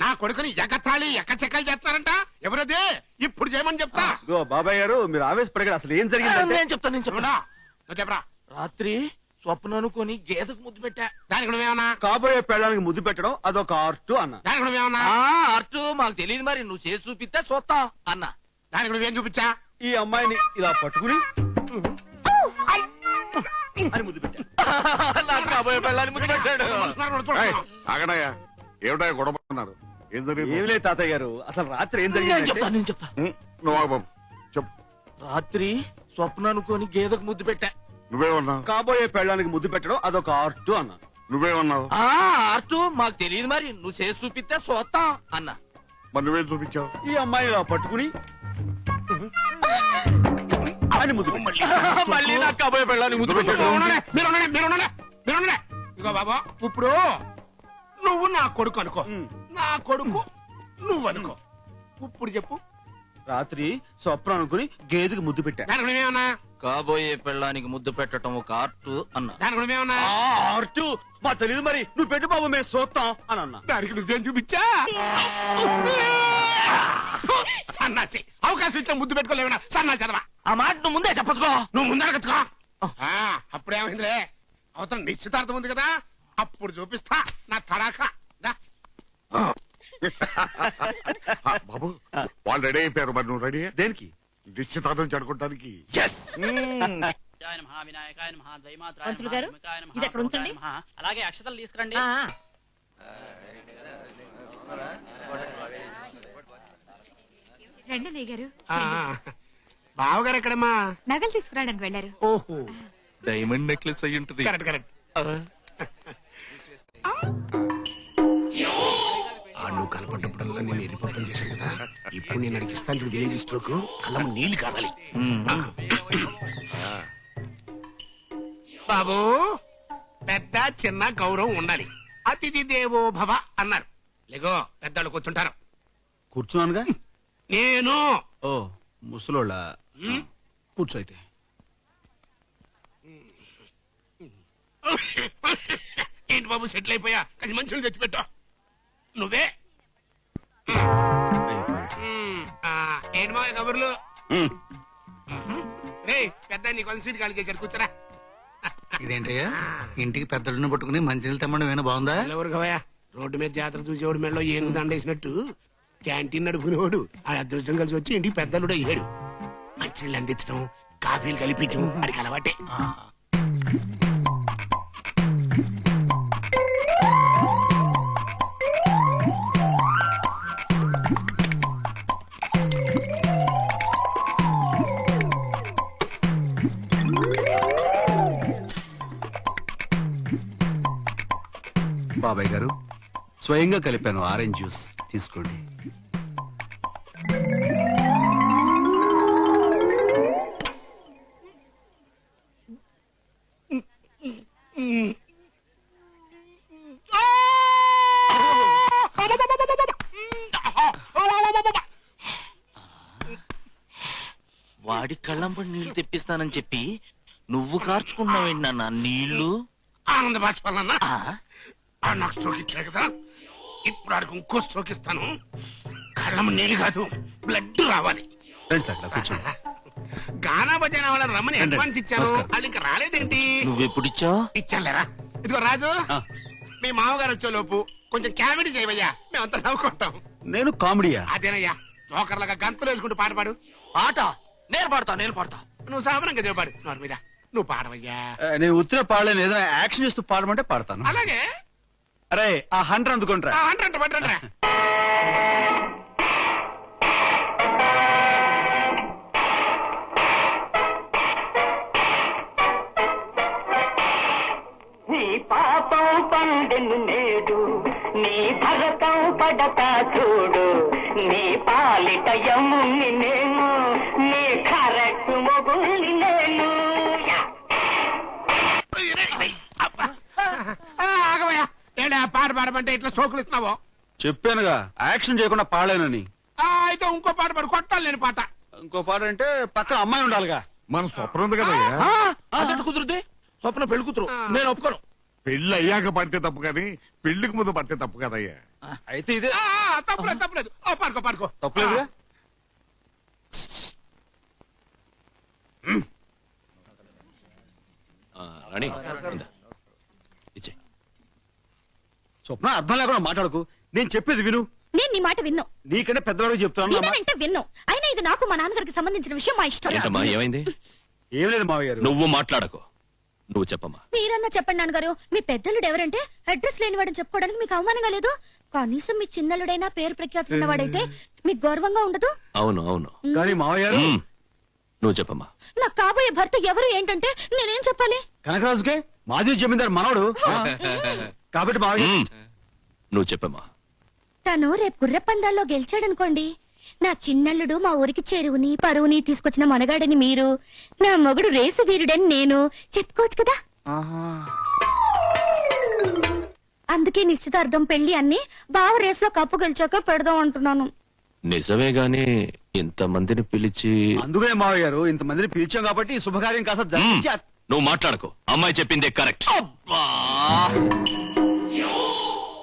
నా కొడుకుని ఎగతాళి ఎక్కచెక్కలు చేస్తారంట. ఎవరది? ఇప్పుడు చేయమని చెప్తా. బాబాయ్ గారు మీరు ఆవేశపడగారు. అసలు ఏం జరిగింది? నేను చెప్తాను నువ్వు చెప్పరా. రాత్రి స్వప్న అనుకొని గేదెకు ముద్దు పెట్టా. దానికి నువ్వేమన్నా? కాబోయే పెళ్ళానికి ముద్దు పెట్టడం అదొక ఆర్ట్ అన్న. దానికి నువ్వేమన్నా? అర్టు మాకు తెలియదు, మరి నువ్వు చేసి చూపిస్తే చూస్తాం అన్న. దానికి నువ్వేం చూపించా? ఈ అమ్మాయిని ఇలా పట్టుకుని అని ముద్దు పెట్టా. నాకు కాబోయే పెళ్ళాన్ని ముద్దు పెట్టాడు. ఆగడాయా, ఏమిటా గొడవ పడుతున్నారు? ఏం జరిగింది? ఏం లేదు తాతయ్య గారు, అసలు రాత్రి ఏం నేను చెప్తా జరిగింది? నేను చెప్తా. నువ్వు ఆగు బాబు, చెప్పు. రాత్రి స్వప్న అనుకొని గేదెకు ముద్దు పెట్టా. నువ్వేమన్నావు? కాబోయే పెళ్ళానికి ముద్దు పెట్టడం అదొక ఆర్ట్ అన్న. నువ్వేమన్నావు? అర్టు మాకు తెలియదు, మరి నువ్వు చేసి చూపిస్తే చూస్తాం అన్న. మరి నువ్వేం చూపించావు? ఈ అమ్మాయిని ఇలా పట్టుకుని అని ముద్దు పెట్టా. మళ్ళీ నాకు కాబోయే పెళ్ళాన్ని ముద్దు పెట్టాడు. ఇగో బాబా, ఇప్పుడు నువ్వు నా కొడుకు అనుకో, నా కొడుకు నువ్వు అనుకో. ఇప్పుడు చెప్పు. రాత్రి స్వప్న అనుకుని గేదెకి ముద్దు పెట్టా. దానికి నువ్వేమన్నా? కాబోయే పెళ్ళానికి ముద్దు పెట్టడం ఒక ఆర్టు అన్న. దానికి నువ్వేమన్నా? ఆర్ట్ మా తెలియదు, మరి నువ్వు పెట్టు బాబు, మేము చూస్తాం అని అన్నా. దానికి నువ్వేం చూపించా? సన్నాసి, అవకాశం ఇచ్చా ముద్దు పెట్టుకోలేవనా సన్నాసి అదవా. ఆ మాట నువ్వు ముందే చెప్పచ్చుకో. నువ్వు ముందరగచ్చుకో. అప్పుడేమైందిలే, అవతల నిశ్చితార్థం ఉంది కదా, అప్పుడు చూపిస్తా నా తడాకా. బాబు, వాళ్ళు రెడీ అయిపోయారు. మరి నువ్వు రెడీ? దేనికి? నిశ్చితార్థం జరుపుకోవడానికి. పంతులు గారు, ఇది ఎక్కడ ఉంచండి. అలాగే అక్షతలు తీసుకురండి. రండి అన్నయ్య గారు. బావగారు ఎక్కడమ్మా? నగలు తీసుకురావడానికి వెళ్ళారు. ఓహో, డైమండ్ నెక్లెస్ అయ్యి ఉంటది. Correct correct. నువ్వు కనపడ్డప్పుడల్లా నేను ఎరిపోవడం చేశాను కదా, ఇప్పుడు నేను అడిగిస్తాను చూడు. విలేజ్ స్ట్రోక్ అల్లం నీళ్ళు కావాలి. బాబు, పెద్ద చిన్న గౌరవం ఉండాలి. అతిథి దేవో భవ అన్నారు. లేగో, పెద్దలు కూర్చుంటారు. కూర్చున్నానుగా. నేను ఓ ముసలోళ్ళ కూర్చో అయితే. ఏంటి బాబు, సెటిల్ అయిపోయా? కానీ మంచులు తెచ్చిపెట్టా. నువ్వే ఏంటి మా కబుర్లు? రే పెద్ద నీ కొంచెం సీట్ ఖాళీ చేశారు, కూర్చోరా. ఇదేంటయ్యా, ఇంటికి పెద్దలను పట్టుకుని మంచినీళ్ళు తెమ్మడం ఏమైనా బాగుందా? ఎవరు కవయా, రోడ్డు మీద జాతర చూసేవాడు మెడలో ఏనుగు దండేసినట్టు క్యాంటీన్ నడుపుకునేవాడు ఆ అదృష్టం కలిసి వచ్చి ఇంటికి పెద్దలుడు అయ్యాడు. మంచినీళ్ళు అందించడం, కాఫీలు కలిపించడం అడిగి అలవాటే. బాబాయ్ గారు, స్వయంగా కలిపాను ఆరెంజ్ జ్యూస్, తీసుకోండి. వాడి కళ్ళంపడి నీళ్లు తెప్పిస్తానని చెప్పి నువ్వు కార్చుకున్నావేంటి నాన్న నీళ్లు? ఆనంద బాష్పాలన్నా, నాకు స్ట్రోక్ ఇచ్చా కదా, ఇప్పుడు ఆడికి ఇంకో స్ట్రోక్ ఇస్తాను. కళ్ళం నీళ్ళు కాదు, బ్లడ్ రావాలి. గానా భజన వాళ్ళని రమ్మని అడ్వాన్స్ ఇచ్చాను, వాళ్ళు ఇంకా రాలేదేంటి? నువ్వెప్పుడిచ్చావు? ఇచ్చాలేరా. ఇదిగో రాజు, మీ మామగారు వచ్చే లోపు కొంచెం కామెడీ చేయవయ్యా, మేమంతా నవ్వుకుంటాం. నేను కామెడీయా? అదేనయ్యా, జోకర్లాగా గంతులు వేసుకుంటూ పాట పాడు. పాట నేను పాడతా. నువ్వు సామరంగా దేవపాడు. నోరు మీద నువ్వు పాడవయ్యా. నేను ఉత్తర పాడలేను, ఏదైనా యాక్షన్ చేస్తూ పాడమంటే పాడతాను. అలాగే. అరే ఆ హంటర్ అందుకుంటా. అంట పట్టండి. నీ పాపం పండెను నేడు, నీ భరతం పడతా చూడు, నీ పాలిట యముని నేను, నీ కరెక్ట్ మొగుల్ని నేను. ఆగవయ్యా, ఏంటా పాట పాడమంటే ఇట్లా సోకులు ఇస్తున్నావు? చెప్పానుగా యాక్షన్ చేయకుండా పాడలేనని. అయితే ఇంకో పాట పాడు, కొట్టాలి నేను పాట. ఇంకో పాట అంటే పక్కన అమ్మాయి ఉండాలిగా. మన స్వప్నం ఉంది కదా. అదట్టు కుదురుద్ది, స్వప్న పెళ్లి కూతురు, నేను ఒప్పుకోను. పెళ్లి అయ్యాక పడితే తప్పు కానీ పెళ్లికి ముందు పడితే తప్పు కదయ్యా. అయితే ఇదే తప్పలేదు తప్పలేదు. పడుకో పడుకో. తప్పలేదుగా. రాణి ఇందా. ఇచ్చేయ్. స్వప్న అర్థం లేకుండా మాట్లాడకు. నేను చెప్పేది విను. నేను నీ మాట విన్ను. నీకంటే పెద్దవాడు చెప్తాను. విన్నానంటే విన్ను. అయినా ఇది నాకు మా నాన్నగారికి సంబంధించిన విషయం, మా ఇష్టం. ఏంటమ్మా ఏమైంది? ఏం లేదు మావయ్య గారు. నువ్వు మాట్లాడకు. నువ్వు చెప్పమ్మా. మీరన్నా చెప్పండి నాన్నగారు. మీ పెద్దలుడు ఎవరంటే అడ్రస్ లేనివాడని చెప్పుకోవడానికి మీకు అవమానంగా లేదు? కనీసం మీ చిన్నలుడైనా పేరు ప్రఖ్యాతులు ఉన్నవాడైతే మీకు గౌరవంగా ఉండదు? అవును అవును. కానీ మావయ్య గారు నువ్వు చెప్పమ్మా. నాకు కాబోయే భర్త ఎవరు ఏంటంటే నేనేం చెప్పాలి? కనకరాజుకే మాజీ జమీందారు మనవడు. కాబట్టి మావయ్య నువ్వు చెప్పమ్మా. తను రేపు గుర్ర పందాల్లో గెలిచాడనుకోండి, నా చిన్నల్లుడు మా ఊరికి చెరువుని పరువుని తీసుకొచ్చిన మనగాడని మీరు, నా మొగుడు రేసు వీరుడని నేను చెప్పుకోవచ్చు కదా. అందుకే నిశ్చితార్థం పెళ్లి అన్ని బావ రేసులో కప్పు గెలిచాక పెడదాం అంటున్నాను. నిజమే గాని ఇంతమందిని పిలిచి అందుకనే మావయ్య గారు ఇంతమందిని పిలిచాం కాబట్టి ఈ శుభకార్యం కాస్త జరిగించి నువ్వు మాట్లాడకు. అమ్మాయి చెప్పిందే కరెక్ట్.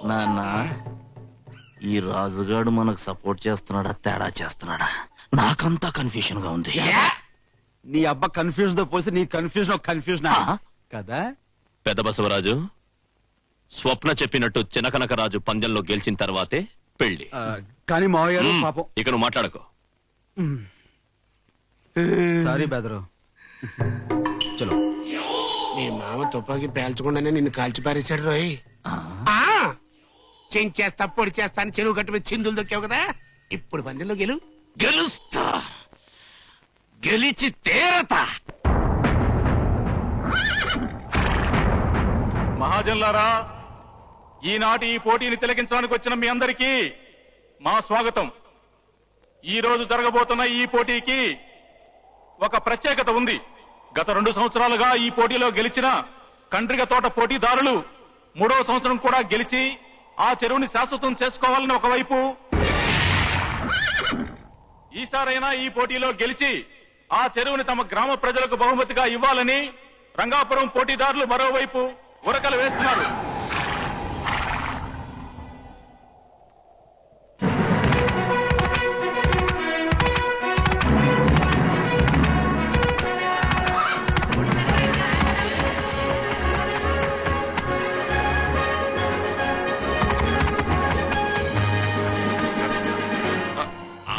నాన్న, ఈ రాజుగాడు మనకు సపోర్ట్ చేస్తున్నాడా తేడా చేస్తున్నాడా? నాకంతా కన్ఫ్యూషన్ గా ఉంది. నీ అబ్బా కన్ఫ్యూజన్ తో పోసి నీ కన్ఫ్యూజన్ కదా. పెద్ద బసవరాజు, స్వప్న చెప్పినట్టు చినకనకరాజు పందెంలో గెలిచిన తర్వాతే పెళ్లి. కానీ మావయ్య గారు పాపం. ఇక నువ్వు మాట్లాడకు. సారీ బెదరు. చలో. నీ మామ తుపాకి పేల్చకుండానే నిన్ను కాల్చి పారేశాడు రోయ్. చెంచేస్తా పొడి చేస్తా అని చెరువు గట్టు మీద చిందులు దొక్కావు కదా, ఇప్పుడు పందెంలో గెలుస్తా, గెలిచి తేరతా. మహాజన్లారా, ఈనాటి ఈ పోటీని తిలకించడానికి వచ్చిన మీ అందరికీ మా స్వాగతం. ఈ రోజు జరగబోతున్న ఈ పోటీకి ఒక ప్రత్యేకత ఉంది. గత 2 సంవత్సరాలుగా ఈ పోటీలో గెలిచిన కండ్రిగ తోట పోటీదారులు 3వ సంవత్సరం కూడా గెలిచి ఆ చెరువుని శాశ్వతం చేసుకోవాలని ఒకవైపు, ఈసారైనా ఈ పోటీలో గెలిచి ఆ చెరువుని తమ గ్రామ ప్రజలకు బహుమతిగా ఇవ్వాలని రంగాపురం పోటీదారులు మరోవైపు ఉరకలు వేస్తున్నారు.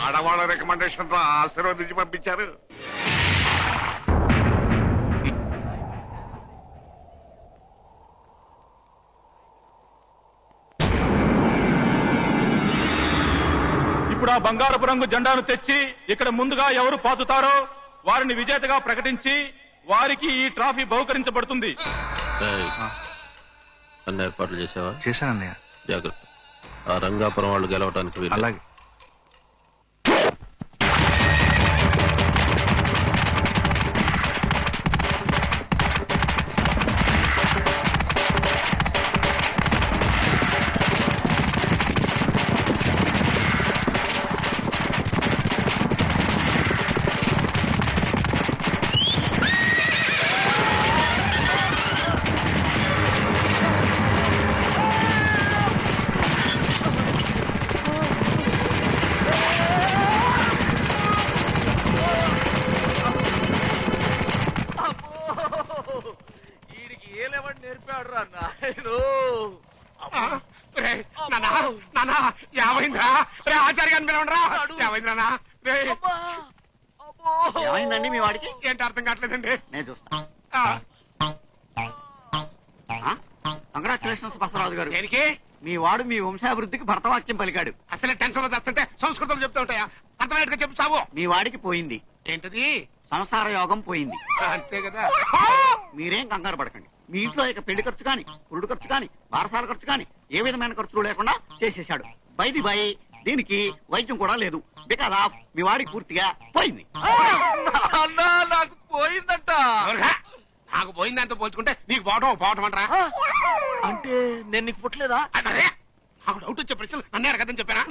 ఆడవాళ్ళ రికమెండేషన్ తో ఆశీర్వదించి పంపించారు. ఇప్పుడు ఆ బంగారపు రంగు జెండాను తెచ్చి ఇక్కడ ముందుగా ఎవరు పాతుతారో వారిని విజేతగా ప్రకటించి వారికి ఈ ట్రాఫీ బహుకరించబడుతుంది. అన్న ఏర్పాట్లు చేసావా? చేశానన్నయ్య. జాగ్రత్త. ఆ రంగాపురం వాళ్ళు గెలవడానికి వీలు. అలాగే. ఏమైందిరా? ఆచార్య గారిని పిలవండిరా. ఏమైందిరా? ఏమైందండి మీ వాడికి? ఏంటి అర్థం కావట్లేదండి. నేను చూస్తా. కంగ్రాచులేషన్స్ బసవరాజు గారు. దేనికి? మీ వాడు మీ వంశాభివృద్ధికి భరతవాక్యం పలికాడు. అసలే టెన్షన్ లో చేస్తుంటే సంస్కృతం చెప్తూ ఉంటాయా? అర్థమయ్యేట్టుగా చెప్పు సాగు. మీ వాడికి పోయింది. ఏంటది? సంసార యోగం పోయింది. అంతే కదా. మీరేం కంగారు పడకండి. మీ ఇంట్లో ఇక పెళ్లి ఖర్చు కాని, పురుడు ఖర్చు కాని, బారసాల ఖర్చు కాని ఏ విధమైన ఖర్చులు లేకుండా చేసేశాడు. బై దీనికి వైద్యం కూడా లేదు. బికాజ్ ఆఫ్ మీ వాడికి పూర్తిగా పోయింది. నాకు పోయిందంట. నాకు పోయిందంతా పోల్చుకుంటే నీకు పోవటం అంటారా? అంటే నేను నీకు పుట్టలేదా? అదే నాకు డౌట్ వచ్చే ప్రశ్నలు నన్నే అడగదని చెప్పానా?